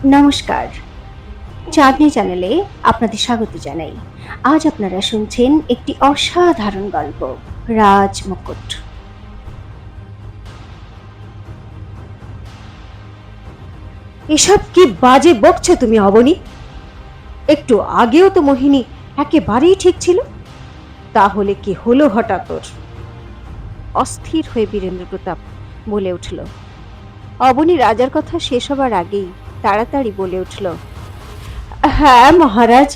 নমস্কার। চাঁদনি চ্যানেলে আপনাদের স্বাগত জানাই। আজ আপনারা শুনছেন একটি অসাধারণ গল্প, রাজ মুকুট। এসব কি বাজে বকছো তুমি অবনী? একটু আগেও তো মোহিনী একেবারেই ঠিক ছিল, তাহলে কি হলো হঠাৎ ওর? অস্থির হয়ে বীরেন্দ্র প্রতাপ বলে উঠল। অবনী রাজার কথা শেষ হবার আগেই তাড়াতাড়ি বলে উঠল, হ্যাঁ মহারাজ,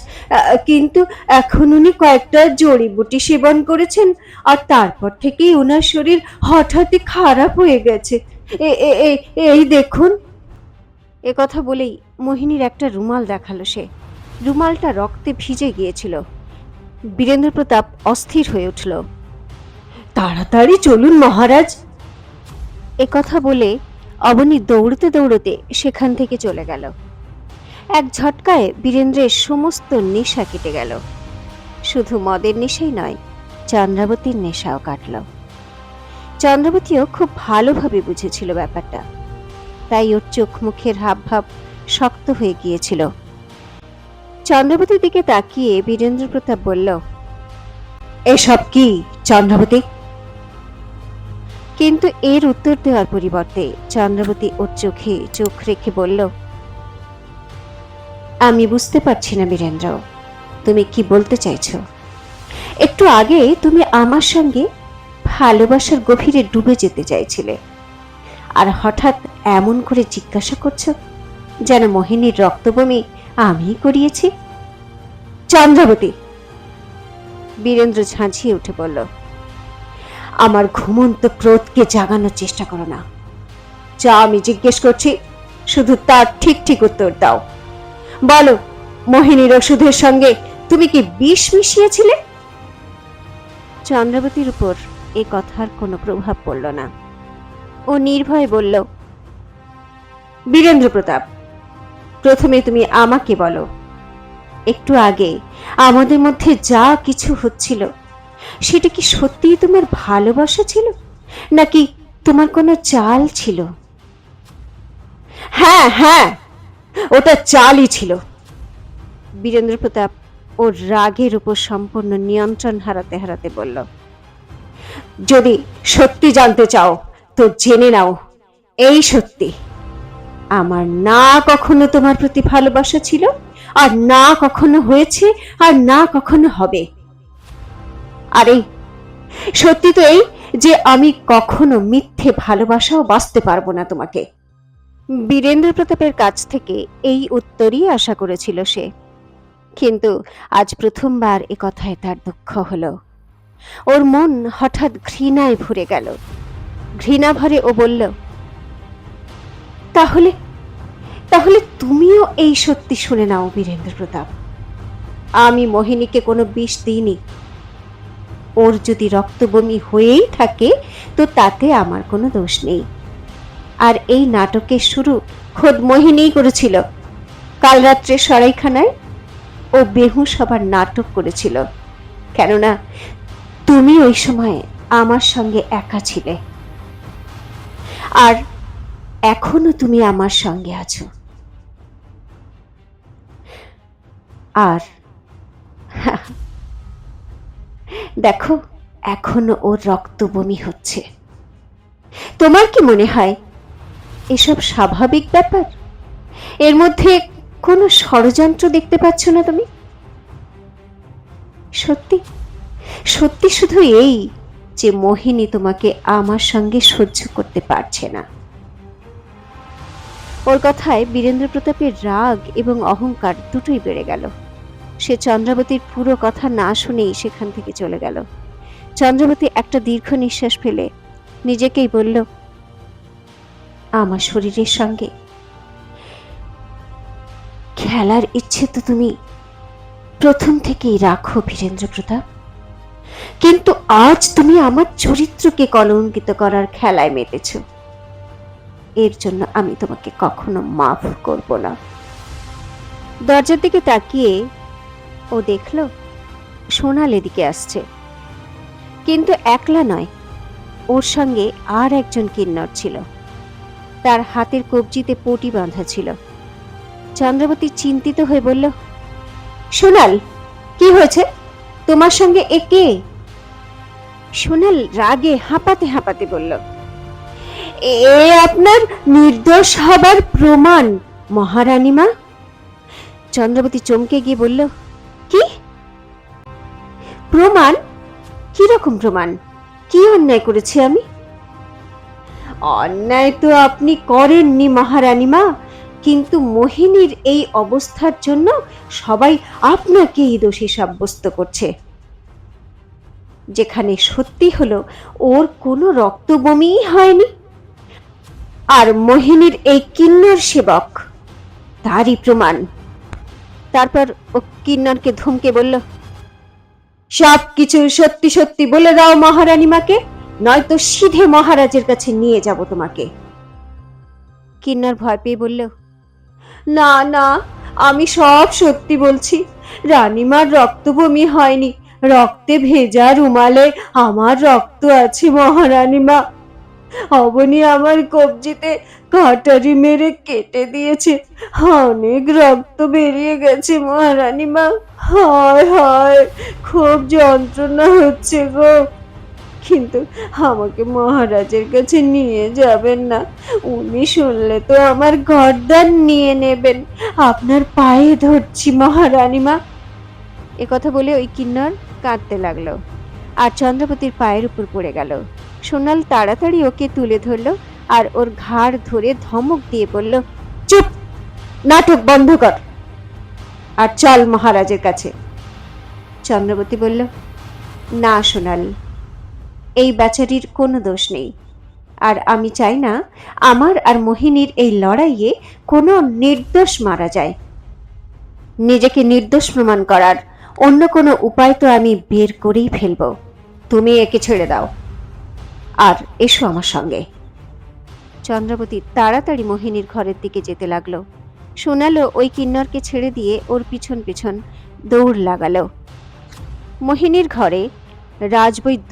কিন্তু এখন উনি কয়েকটা জড়িবুটি সেবন করেছেন, আর তারপর থেকেই ওনার শরীর হঠাৎই খারাপ হয়ে গেছে। এই দেখুন। এ কথা বলেই মোহিনীর একটা রুমাল দেখালো সে। রুমালটা রক্তে ভিজে গিয়েছিল। বীরেন্দ্র প্রতাপ অস্থির হয়ে উঠল। তাড়াতাড়ি চলুন মহারাজ। এ কথা বলে অবনী দৌড়তে দৌড়তে সেখান থেকে চলে গেল। এক ঝটকায় বীরেন্দ্রের সমস্ত নেশা কেটে গেল। শুধু মদের নেশাই নয়, চন্দ্রাবতীর নেশাও কাটল। চন্দ্রাবতীও খুব ভালোভাবে বুঝেছিল ব্যাপারটা, তাই ওর চোখ মুখের হাবভাব শক্ত হয়ে গিয়েছিল। চন্দ্রাবতীর দিকে তাকিয়ে বীরেন্দ্র প্রতাপ বলল, এসব কি চন্দ্রাবতী? কিন্তু এর উত্তর দেওয়ার পরিবর্তে চন্দ্রাবতী ওর চোখে চোখ রেখে বলল, আমি বুঝতে পারছি না বীরেন্দ্র, তুমি কি বলতে চাইছো? একটু আগে তুমি আমার সঙ্গে ভালোবাসার গভীরে ডুবে যেতে চাইছিলে, আর হঠাৎ এমন করে জিজ্ঞাসা করছো যেন মোহিনীর রক্তবমি আমি করিয়েছি। চন্দ্রাবতী, বীরেন্দ্র ঝাঁঝিয়ে উঠে বলল, আমার ঘুমন্ত ক্রোধকে জাগানোর চেষ্টা করো না। যা আমি জিজ্ঞেস করছি শুধু তার ঠিক ঠিক উত্তর দাও। বলো, মোহিনীর ওষুধের সঙ্গে তুমি কি বিষ মিশিয়েছিলে? চন্দ্রাবতীর উপর এ কথার কোনো প্রভাব পড়ল না। ও নির্ভয়ে বলল, বীরেন্দ্র প্রতাপ, প্রথমে তুমি আমাকে বলো, একটু আগে আমাদের মধ্যে যা কিছু হচ্ছিল সেটা কি সত্যিই তোমার ভালোবাসা ছিল, নাকি তোমার কোনো চাল ছিল? হ্যাঁ হ্যাঁ, ওটা চালই ছিল। বীরেন্দ্র প্রতাপ ওর রাগের উপর সম্পূর্ণ নিয়ন্ত্রণ হারাতে হারাতে বলল, যদি সত্যি জানতে চাও তো জেনে নাও, এই সত্যি, আমার না কখনো তোমার প্রতি ভালোবাসা ছিল, আর না কখনো হয়েছে, আর না কখনো হবে। আর এই সত্যি তো এই যে আমি কখনো মিথ্যে ভালোবাসাও বাঁচতে পারবো না তোমাকে। বীরেন্দ্র প্রতাপের কাছ থেকে এই উত্তরই আশা করেছিল সে, কিন্তু আজ প্রথমবার এ কথায় তার দুঃখ হলো। ওর মন হঠাৎ ঘৃণায় ভরে গেল। ঘৃণা ভরে ও বলল, তাহলে তাহলে তুমিও এই সত্যি শুনে নাও বীরেন্দ্র প্রতাপ, আমি মোহিনীকে কোনো বিষ দিইনি। ওর যদি রক্তবমি হয়েই থাকে তো তাতে আমার কোনো দোষ নেই। আর এই নাটকের শুরু খোদ মোহিনীই করেছিল। কাল রাত্রে সরাইখানায় ও বেহুশ হবার নাটক করেছিল, কেননা তুমি ওই সময় আমার সঙ্গে একা ছিলে, আর এখনো তুমি আমার সঙ্গে আছো। আর দেখো, এখনো ওর রক্ত বমি হচ্ছে। তোমার কি মনে হয় এসব স্বাভাবিক ব্যাপার? এর মধ্যে কোনো ষড়যন্ত্র দেখতে পাচ্ছ না তুমি? সত্যি সত্যি শুধু এই যে মোহিনী তোমাকে আমার সঙ্গে সহ্য করতে পারছে না। ওর কথায় বীরেন্দ্র প্রতাপের রাগ এবং অহংকার দুটোই বেড়ে গেল। সে চন্দ্রাবতীর পুরো কথা না শুনেই সেখান থেকে চলে গেল। চন্দ্রাবতী একটা দীর্ঘ নিঃশ্বাস ফেলে নিজেকেই বলল, আমার শরীরের সঙ্গে খেলার ইচ্ছে তো তুমি প্রথম থেকেই রাখো বীরেন্দ্র প্রতাপ, কিন্তু আজ তুমি আমার চরিত্রকে কলঙ্কিত করার খেলায় মেতেছ। এর জন্য আমি তোমাকে কখনো মাফ করব না। দরজার দিকে তাকিয়ে ও দেখল সোনাল এদিকে আসছে, কিন্তু একলা নয়, ওর সঙ্গে আর একজন কিন্নর ছিল। তার হাতের কবজিতে পটি বাঁধা ছিল। চন্দ্রবতী চিন্তিত হয়ে বলল, সোনাল, কি হয়েছে? তোমার সঙ্গে এ কে? সোনাল রাগে হাঁপাতে হাঁপাতে বলল, এ আপনার নির্দোষ হবার প্রমাণ, মহারানীমা। চন্দ্রবতী চমকে গিয়ে বলল, কি প্রমাণ? কি রকম প্রমাণ? কি অন্যায় করেছি আমি? অন্যায় তো আপনি করেননি মহারানীমা, কিন্তু মোহিনীর এই অবস্থার জন্য সবাই আপনাকেই দোষী সাব্যস্ত করছে, যেখানে সত্যি হলো ওর কোনো রক্তবমিই হয়নি, আর মোহিনীর এই কিন্নর সেবক তারই প্রমাণ। তারপর ও কিন্নরকে ধমকে বলল, সব কিছু সত্যি সত্যি বলে দাও মহারানীমাকে, নয়তো সিধে মহারাজের কাছে নিয়ে যাব তোমাকে। কিন্নর ভয় পেয়ে বলল, না না, আমি সব সত্যি বলছি। রানীমার রক্তবমি হয়নি, রক্তে ভেজা রুমালে আমার রক্ত আছে মহারানীমা। অবনী আমার কবজিতে কাটারি মেরে কেটে দিয়েছে, অনেক রক্ত বেরিয়ে গেছে মহারানীমা। হায় হায়, খুব যন্ত্রণা হচ্ছে গো। কিন্তু আমাকে মহারাজের কাছে নিয়ে যাবেন না, উনি শুনলে তো আমার গর্দান নিয়ে নেবেন। আপনার পায়ে ধরছি মহারানীমা। একথা বলে ওই কিন্নর কাঁদতে লাগলো আর চন্দ্রবতীর পায়ের উপর পড়ে গেল। সোনাল তাড়াতাড়ি ওকে তুলে ধরলো আর ওর ঘাড় ধরে ধমক দিয়ে বলল, চুপ, নাটক বন্ধ কর আর চল মহারাজের কাছে। চন্দ্রবতী বলল, না সোনাল, এই বেচারির কোনো দোষ নেই, আর আমি চাই না আমার আর মোহিনীর এই লড়াইয়ে কোনো নির্দোষ মারা যায়। নিজেকে নির্দোষ প্রমাণ করার অন্য কোনো উপায় তো আমি বের করেই ফেলব। তুমি একে ছেড়ে দাও আর এসো আমার সঙ্গে। চন্দ্রবতী তাড়াতাড়ি মোহিনীর ঘরের দিকে যেতে লাগলো। সোনালও ওই কিন্নরকে ছেড়ে দিয়ে ওর পিছন পিছন দৌড় লাগালো। মোহিনীর ঘরে রাজবৈদ্য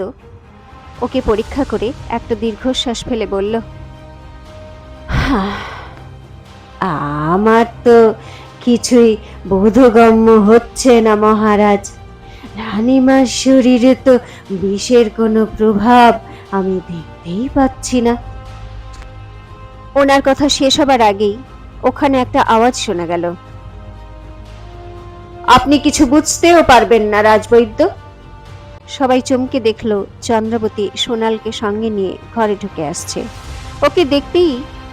ওকে পরীক্ষা করে একটা দীর্ঘশ্বাস ফেলে বলল, আমার তো কিছুই বোধগম্য হচ্ছে না মহারাজ। রানীমার শরীরে তো বিষের কোনো প্রভাব আমি দেখতেই পাচ্ছি না। ওনার কথা শেষ হবার আগেই ওখানে একটা আওয়াজ শোনা গেল, আপনি কিছু বুঝতেও পারবেন না রাজবৈদ্য। সবাই চমকে দেখলো চন্দ্রবতী সোনালকে সঙ্গে নিয়ে ঘরে ঢুকে আসছে। ওকে দেখতেই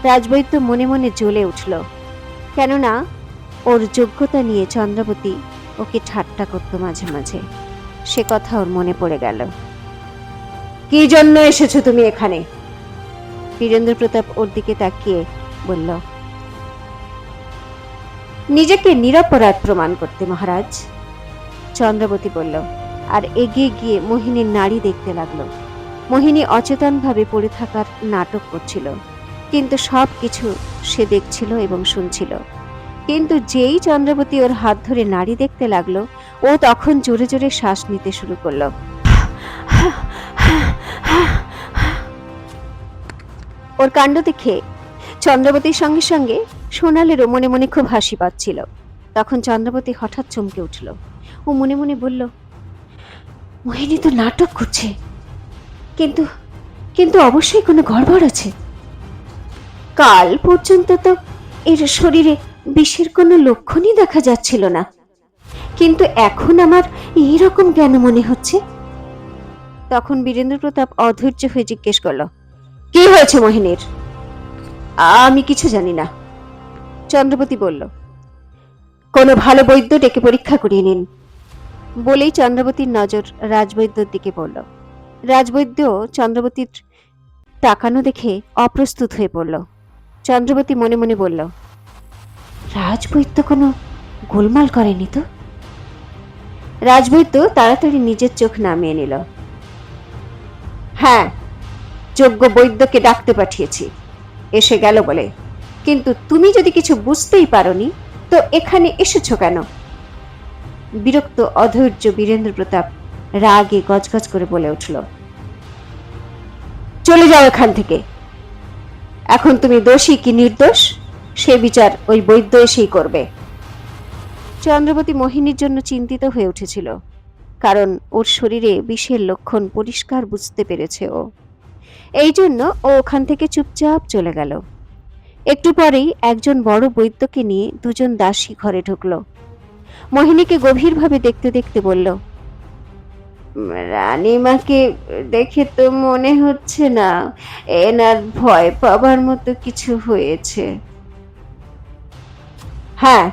রাজবৈদ্য মনে মনে জ্বলে উঠল, কেননা ওর যোগ্যতা নিয়ে চন্দ্রবতী ওকে ঠাট্টা করত মাঝে মাঝে। সে কথা ওর মনে পড়ে গেল। কি জন্য এসেছো তুমি এখানে? বীরেন্দ্র প্রতাপ ওর দিকে তাকিয়ে বলল, নিজেকে নিরপরাধ প্রমাণ করতে মহারাজ। চন্দ্রবতী বলল, আর এগিয়ে গিয়ে মোহিনীর নাড়ি দেখতে লাগলো। মোহিনী অচেতনভাবে পড়ে থাকার নাটক করছিল, কিন্তু সব কিছু সে দেখছিল এবং শুনছিল। কিন্তু যেই চন্দ্রবতী ওর হাত ধরে নাড়ি দেখতে লাগলো, ও তখন জোরে জোরে শ্বাস নিতে শুরু করলো। ওর কাণ্ড দেখে চন্দ্রবতীর সঙ্গে সঙ্গে সোনালেরও মনে মনে খুব হাসি পাচ্ছিল। তখন চন্দ্রবতী হঠাৎ চমকে উঠল। ও মনে মনে বলল, মোহিনী তো নাটক করছে, কিন্তু কিন্তু অবশ্যই কোনো গড়বড় আছে। কাল পর্যন্ত তো এর শরীরে বিষের কোনো লক্ষণই দেখা যাচ্ছিল না, কিন্তু এখন আমার এইরকম কেন মনে হচ্ছে? তখন বীরেন্দ্র প্রতাপ অধৈর্য হয়ে জিজ্ঞেস করল, কি হয়েছে মোহিনীর? আমি কিছু জানি না, চন্দ্রবতী বলল। কোনো ভালো বৈদ্য ডেকে পরীক্ষা করিয়ে নিন। বলেই চন্দ্রবতীর নজর রাজবৈদ্যর দিকে পড়ল। রাজবৈদ্য চন্দ্রবতীর তাকানো দেখে অপ্রস্তুত হয়ে পড়ল। চন্দ্রবতী মনে মনে বলল, রাজবৈদ্য কোনো গোলমাল করেনি তো? রাজবৈদ্য তাড়াতাড়ি নিজের চোখ নামিয়ে নিল। হ্যাঁ, যোগ্য বৈদ্যকে ডাকতে পাঠিয়েছি, এসে গেল বলে। কিন্তু তুমি যদি কিছু বুঝতেই পারোনি তো এখানে এসেছো কেন? বিরক্ত অধৈর্য বীরেন্দ্র প্রতাপ রাগে গজগজ করে বলে উঠল, চলে যাও এখান থেকে। এখন তুমি দোষী কি নির্দোষ সে বিচার ওই বৈদ্য এসেই করবে। চন্দ্রবতী মোহিনীর জন্য চিন্তিত হয়ে উঠেছিল, কারণ ওর শরীরে বিষের লক্ষণ পরিষ্কার বুঝতে পেরেছে ও। এই জন্য ও ওখান থেকে চুপচাপ চলে গেল। একটু পরেই একজন বড় বৈদ্যকে নিয়ে দুজন দাসী ঘরে ঢুকলো। মোহিনীকে গভীরভাবে দেখতে দেখতে বলল, রানীমাকে দেখে তো মনে হচ্ছে না এনার ভয় পাবার মতো কিছু হয়েছে। হ্যাঁ,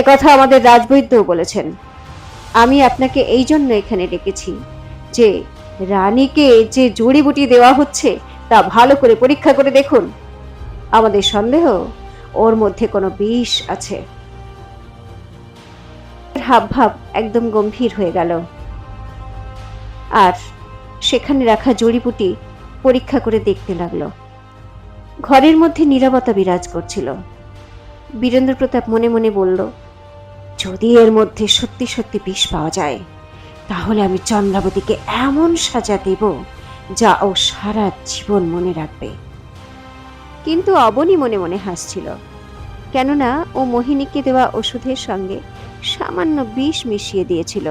একথা আমাদের রাজবৈদ্যও বলেছেন। আমি আপনাকে এই জন্য এখানে ডেকেছি যে রানীকে যে জড়িবুটি দেওয়া হচ্ছে তা ভালো করে পরীক্ষা করে দেখুন। আমাদের সন্দেহ ওর মধ্যে কোনো বিষ আছে। হাবভাব একদম গম্ভীর হয়ে গেল, আর সেখানে রাখা জড়িবুটি পরীক্ষা করে দেখতে লাগলো। ঘরের মধ্যে নীরবতা বিরাজ করছিল। বীরেন্দ্র প্রতাপ মনে মনে বলল, যদি এর মধ্যে সত্যি সত্যি বিষ পাওয়া যায় তাহলে আমি চন্দ্রাবতীকে এমন সাজা দেব যা ও সারা জীবন মনে রাখবে। কিন্তু অবনী মনে মনে হাসছিল, কেননা ও মোহিনীকে দেওয়া ওষুধের সঙ্গে সামান্য বিষ মিশিয়ে দিয়েছিল,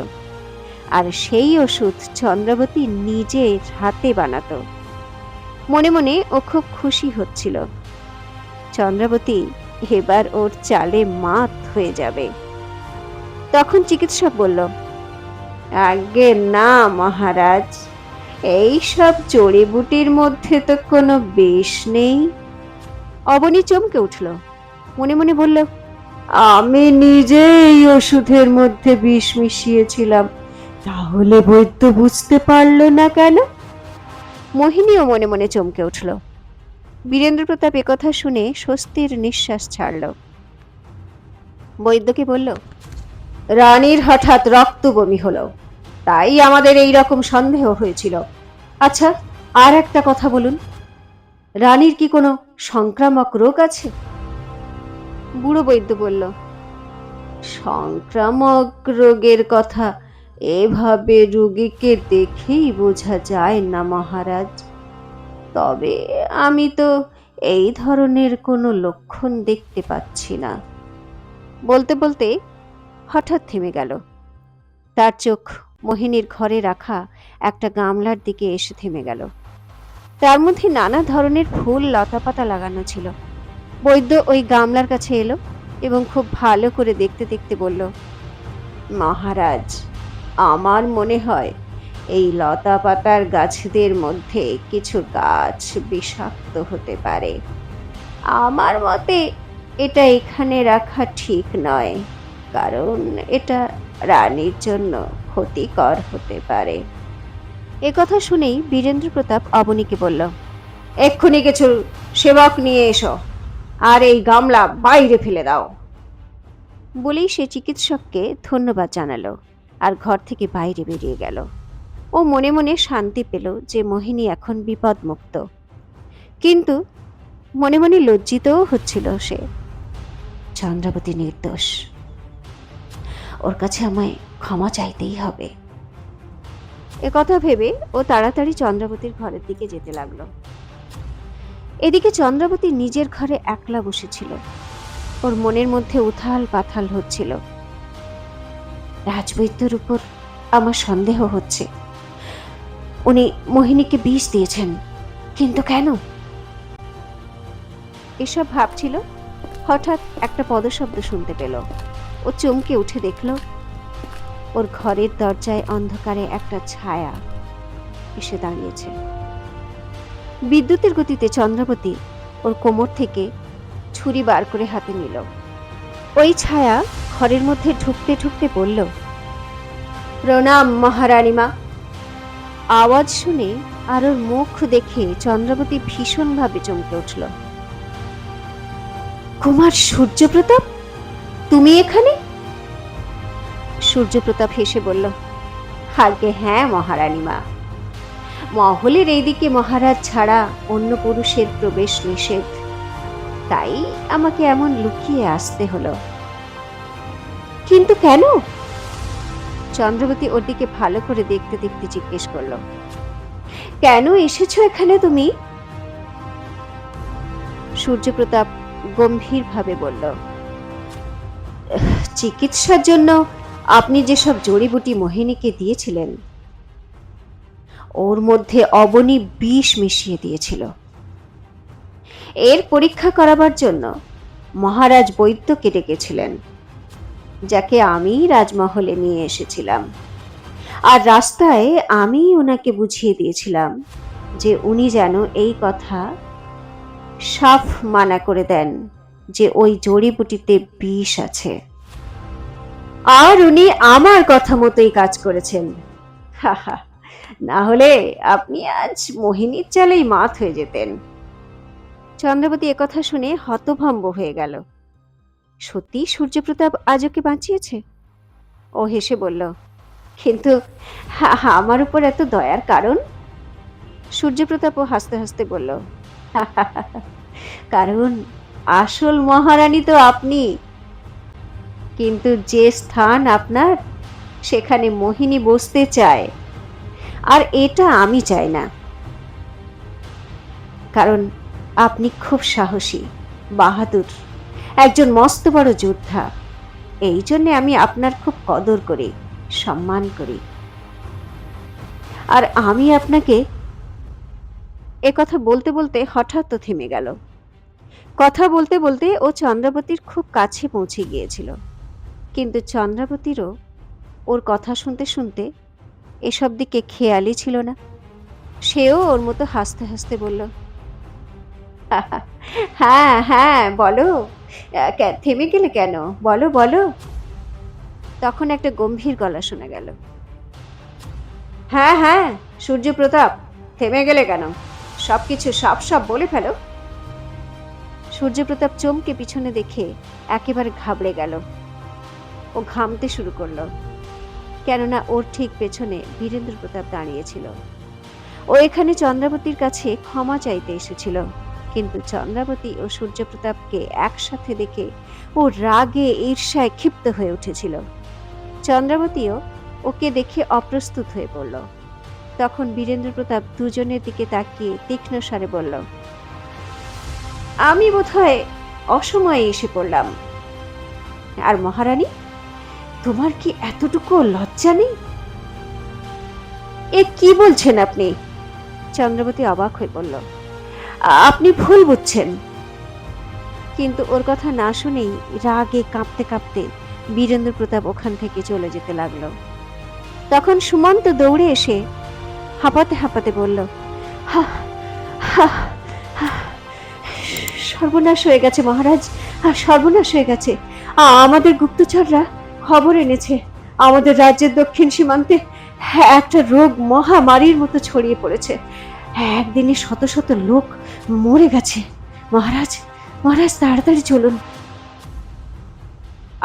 আর সেই ওষুধ চন্দ্রাবতী নিজের হাতে বানাতো। মনে মনে ও খুব খুশি হচ্ছিল। চন্দ্রাবতী এবার ওর চালে মাত হয়ে যাবে। তখন চিকিৎসক বলল, আগে না মহারাজ, এই সব জড়িবুটির মধ্যে তো কোনো বিষ নেই। অবনী চমকে উঠল, মনে মনে বলল, আমি নিজে এই ওষুধের মধ্যে বিষ মিশিয়েছিলাম, তাহলে বৈদ্য বুঝতে পারলো না কেন? মোহিনীও মনে মনে চমকে উঠল। বীরেন্দ্র প্রতাপ একথা শুনে স্বস্তির নিঃশ্বাস ছাড়ল। বৈদ্যকে বলল, রানীর হঠাৎ রক্ত বমি হলো, তাই আমাদের এই রকম সন্দেহ হয়েছিল। আচ্ছা, আর একটা কথা বলুন, রানীর কি কোনো সংক্রামক রোগ আছে? বুড়ো বৈদ্য বলল, সংক্রামক রোগের কথা এভাবে রোগীকে দেখেই বোঝা যায় না মহারাজ। তবে আমি তো এই ধরনের কোনো লক্ষণ দেখতে পাচ্ছি না। বলতে বলতে হঠাৎ থেমে গেল। তার চোখ মোহিনীর ঘরে রাখা একটা গামলার দিকে এসে থেমে গেল। তার মধ্যে নানা ধরনের ফুল লতাপাতা লাগানো ছিল। বৈদ্য ওই গামলার কাছে এলো এবং খুব ভালো করে দেখতে দেখতে বলল, মহারাজ, আমার মনে হয় এই লতা পাতার গাছদের মধ্যে কিছু গাছ বিষাক্ত হতে পারে। আমার মতে এটা এখানে রাখা ঠিক নয়, কারণ এটা রানীর জন্য ক্ষতিকর হতে পারে। একথা শুনেই বীরেন্দ্র প্রতাপ অবনীকে বলল, এক্ষুনি কিছু সেবক নিয়ে এসো, আর এই গামলা বাইরে ফেলে দাও। বলেই সে চিকিৎসককে ধন্যবাদ জানালো আর ঘর থেকে বাইরে বেরিয়ে গেল। ও মনে মনে শান্তি পেল যে মোহিনী এখন বিপদমুক্ত, কিন্তু মনে মনে লজ্জিতও হচ্ছিল সে। চন্দ্রাবতী নির্দোষ, ওর কাছে আমায় ক্ষমা চাইতেই হবে। একথা ভেবে ও তাড়াতাড়ি চন্দ্রাবতীর ঘরের দিকে যেতে লাগলো। এদিকে চন্দ্রাবতী নিজের ঘরে একলা বসেছিল। ওর মনের মধ্যে উথাল পাথাল হচ্ছিল। রাজবৈদ্যর উপর আমার সন্দেহ হচ্ছে। উনি মোহিনীকে বিষ দিয়েছেন, কিন্তু কেন? এসব ভাবছিল, হঠাৎ একটা পদশব্দ শুনতে পেল। ও চমকে উঠে দেখল ওর ঘরের দরজায় অন্ধকারে একটা ছায়া এসে দাঁড়িয়েছে। বিদ্যুতের গতিতে চন্দ্রাবতী ওর কোমর থেকে ছুরি বার করে হাতে নিল। ওই ছায়া ঘরের মধ্যে ঢুকতে ঢুকতে বলল, প্রণাম মহারানীমা। আওয়াজ শুনে আর ওর মুখ দেখে চন্দ্রাবতী ভীষণভাবে চমকে উঠল। কুমার সূর্যপ্রতাপ, তুমি এখানে? সূর্যপ্রতাপ হেসে বলল, আগে হ্যাঁ মহারানীমা, মহলের এইদিকে মহারাজ ছাড়া অন্য পুরুষের প্রবেশ নিষেধ, তাই আমাকে এমন লুকিয়ে আসতে হলো। কিন্তু কেন? চন্দ্রবতী ওর দিকে ভালো করে দেখতে দেখতে জিজ্ঞেস করলো, কেন এসেছো এখানে তুমি? সূর্যপ্রতাপ গম্ভীরভাবে বলল, চিকিৎসার জন্য আপনি যেসব জড়িবুটি মোহিনীকে দিয়েছিলেন, ওর মধ্যে অবনী বিষ মিশিয়ে দিয়েছিল। এর পরীক্ষা করাবার জন্য মহারাজ বৈদ্যকে ডেকেছিলেন, যাকে আমি রাজমহলে নিয়ে এসেছিলাম। আর রাস্তায় আমি ওনাকে বুঝিয়ে দিয়েছিলাম যে উনি যেন এই কথা সাফ মানা করে দেন যে ওই জড়িবুটিতে বিষ আছে। আর উনি আমার কথা মতোই কাজ করেছেন। হাহা, না হলে আপনি আজ মোহিনীর চালেই মাত হয়ে যেতেন। চন্দ্রাবতী একথা শুনে হতভম্ব হয়ে গেল। সত্যি সূর্যপ্রতাপ আজ ওকে বাঁচিয়েছে? ও হেসে বলল, কিন্তু আমার উপর এত দয়ার কারণ? সূর্যপ্রতাপও হাসতে হাসতে বলল, কারণ আসল মহারানী তো আপনি, কিন্তু যে স্থান আপনার, সেখানে মোহিনী বসতে চায়, আর এটা আমি চাই না। কারণ আপনি খুব সাহসী, বাহাদুর, একজন মস্ত বড় যোদ্ধা। এই জন্য আমি আপনার খুব কদর করি, সম্মান করি। আর আমি আপনাকে, কথা বলতে বলতে হঠাৎ তো থেমে গেল। কথা বলতে বলতে ও চন্দ্রাবতীর খুব কাছে পৌঁছে গিয়েছিল, কিন্তু চন্দ্রাবতীরও ওর কথা শুনতে শুনতে এসব দিকে খেয়ালই ছিল না। সেও ওর মতো হাসতে হাসতে বলল, হ্যাঁ হ্যাঁ বলো, থেমে গেলে কেন, বলো বলো। তখন একটা গম্ভীর গলা শোনা গেল, হ্যাঁ হ্যাঁ সূর্যপ্রতাপ, থেমে গেলে কেন, সবকিছু সাপ সাপ বলে ফেলো। সূর্যপ্রতাপ চমকে পিছনে দেখে একেবারে ঘাবড়ে গেল। ও ঘামতে শুরু করলো, কেননা ওর ঠিক পেছনে বীরেন্দ্র প্রতাপ দাঁড়িয়েছিল। ও এখানে চন্দ্রাবতীর কাছে ক্ষমা চাইতে এসেছিল, কিন্তু চন্দ্রাবতী ও সূর্যপ্রতাপকে একসাথে দেখে ও রাগে ঈর্ষায় ক্ষিপ্ত হয়ে উঠেছিল। চন্দ্রাবতীও ওকে দেখে অপ্রস্তুত হয়ে পড়ল। তখন বীরেন্দ্র প্রতাপ দুজনের দিকে তাকিয়ে তীক্ষ্ণ স্বরে বলল, আমি বোধহয় অসময়ে এসে পড়লাম। আর মহারানী, তোমার কি এতটুকু লজ্জা নেই? এ কি বলছেন আপনি? চন্দ্রাবতী অবাক হয়ে বলল, আপনি ভুল বুঝছেন। কিন্তু ওর কথা না শুনেই রাগে কাঁপতে কাঁপতে বীরেন্দ্র প্রতাপ ওখান থেকে চলে যেতে লাগলো। তখন সুমন্ত দৌড়ে এসে হাঁপাতে হাঁপাতে বলল, হা হা হা, সর্বনাশ হয়ে গেছে মহারাজ, সর্বনাশ হয়ে গেছে। আমাদের গুপ্তচররা খবর এনেছে আমাদের রাজ্যের দক্ষিণ সীমান্তে একটা রোগ মহামারীর মতো ছড়িয়ে পড়েছে। একদিনে শত শত লোক মরে গেছে। মহারাজ, মহারাজ তাড়াতাড়ি চলুন।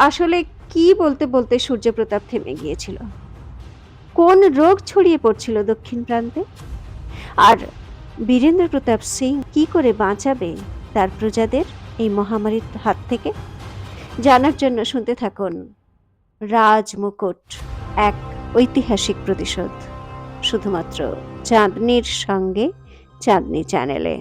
আসলে কি বলতে বলতে সূর্যপ্রতাপ থেমে গিয়েছিল। কোন রোগ ছড়িয়ে পড়ছিল দক্ষিণ প্রান্তে? আর বীরেন্দ্র প্রতাপ সিং কি করে বাঁচাবে তার প্রজাদের এই মহামারীর হাত থেকে? জানার জন্য শুনতে থাকুন রাজমুকুট, এক ঐতিহাসিক প্রতিশোধ, শুধুমাত্র চাঁদনির সঙ্গে চাঁদনি চ্যানেলে।